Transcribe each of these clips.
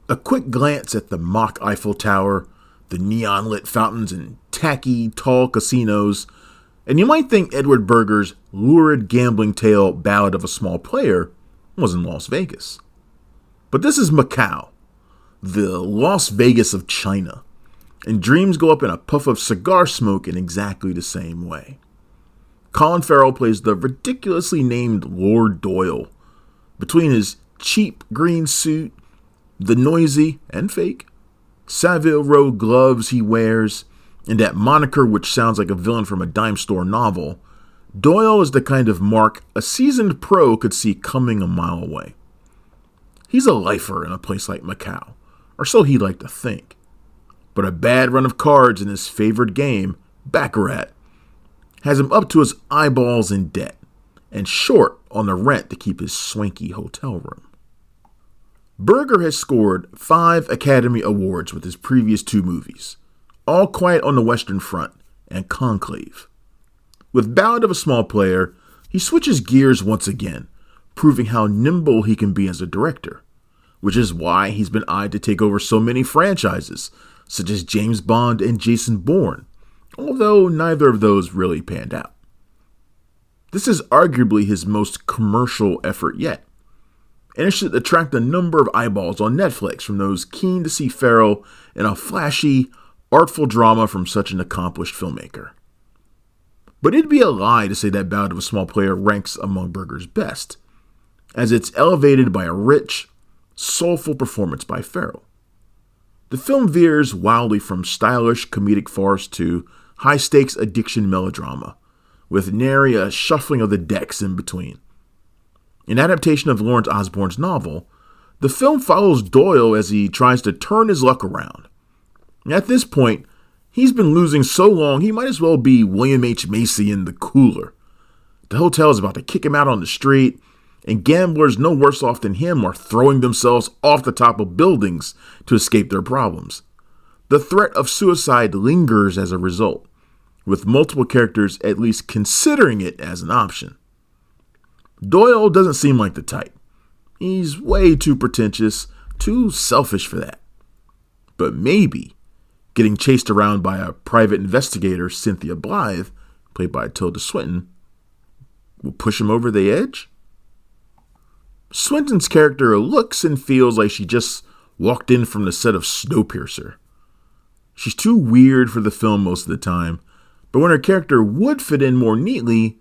A quick glance at the mock Eiffel Tower, the neon-lit fountains and tacky, tall casinos, and you might think Edward Berger's lurid gambling tale Ballad of a Small Player was in Las Vegas. But this is Macau, the Las Vegas of China, and dreams go up in a puff of cigar smoke in exactly the same way. Colin Farrell plays the ridiculously named Lord Doyle. Between his cheap green suit, the noisy and fake Savile Row gloves he wears, and that moniker which sounds like a villain from a dime store novel, Doyle is the kind of mark a seasoned pro could see coming a mile away. He's a lifer in a place like Macau, or so he'd like to think. But a bad run of cards in his favored game, Baccarat, has him up to his eyeballs in debt, and short on the rent to keep his swanky hotel room. Berger has scored 5 Academy Awards with his previous 2 movies, All Quiet on the Western Front and Conclave. With Ballad of a Small Player, he switches gears once again, proving how nimble he can be as a director, which is why he's been eyed to take over so many franchises, such as James Bond and Jason Bourne, although neither of those really panned out. This is arguably his most commercial effort yet, and it should attract a number of eyeballs on Netflix from those keen to see Farrell in a flashy, artful drama from such an accomplished filmmaker. But it'd be a lie to say that Ballad of a Small Player ranks among Berger's best, as it's elevated by a rich, soulful performance by Farrell. The film veers wildly from stylish comedic farce to high-stakes addiction melodrama, with nary a shuffling of the decks in between. An adaptation of Lawrence Osborne's novel, the film follows Doyle as he tries to turn his luck around. At this point, he's been losing so long he might as well be William H. Macy in The Cooler. The hotel is about to kick him out on the street, and gamblers no worse off than him are throwing themselves off the top of buildings to escape their problems. The threat of suicide lingers as a result, with multiple characters at least considering it as an option. Doyle doesn't seem like the type. He's way too pretentious, too selfish for that. But maybe getting chased around by a private investigator, Cynthia Blithe, played by Tilda Swinton, will push him over the edge? Swinton's character looks and feels like she just walked in from the set of Snowpiercer. She's too weird for the film most of the time, but when her character would fit in more neatly,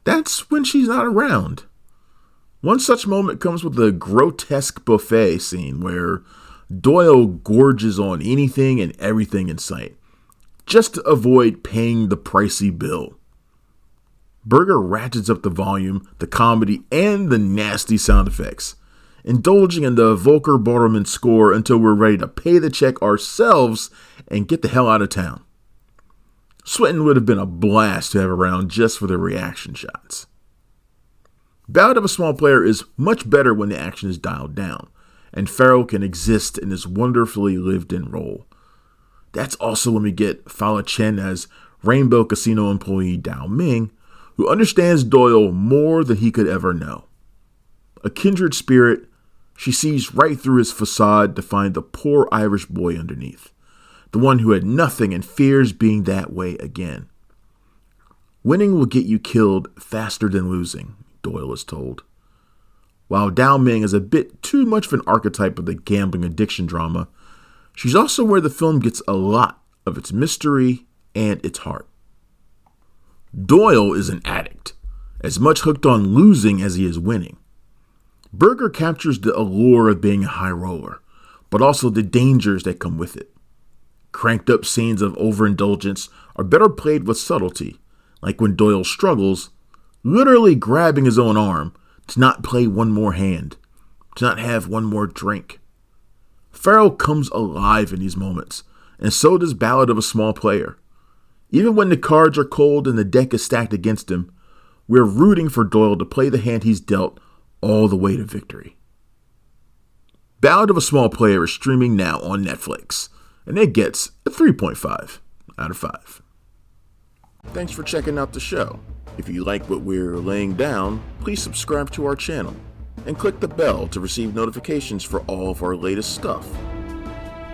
that's when she's not around. One such moment comes with the grotesque buffet scene where Doyle gorges on anything and everything in sight, just to avoid paying the pricey bill. Berger ratchets up the volume, the comedy, and the nasty sound effects, indulging in the Volker Bordelmann score until we're ready to pay the check ourselves and get the hell out of town. Swinton would have been a blast to have around just for the reaction shots. Ballad of a Small Player is much better when the action is dialed down, and Farrell can exist in this wonderfully lived-in role. That's also when we get Fala Chen as Rainbow Casino employee Dao Ming, who understands Doyle more than he could ever know. A kindred spirit, she sees right through his facade to find the poor Irish boy underneath, the one who had nothing and fears being that way again. Winning will get you killed faster than losing, Doyle is told. While Dao Ming is a bit too much of an archetype of the gambling addiction drama, she's also where the film gets a lot of its mystery and its heart. Doyle is an addict, as much hooked on losing as he is winning. Berger captures the allure of being a high roller, but also the dangers that come with it. Cranked up scenes of overindulgence are better played with subtlety, like when Doyle struggles, literally grabbing his own arm to not play one more hand, to not have one more drink. Farrell comes alive in these moments, and so does Ballad of a Small Player. Even when the cards are cold and the deck is stacked against him, we're rooting for Doyle to play the hand he's dealt all the way to victory. Ballad of a Small Player is streaming now on Netflix, and it gets a 3.5 out of 5. Thanks for checking out the show. If you like what we're laying down, please subscribe to our channel. and click the bell to receive notifications for all of our latest stuff.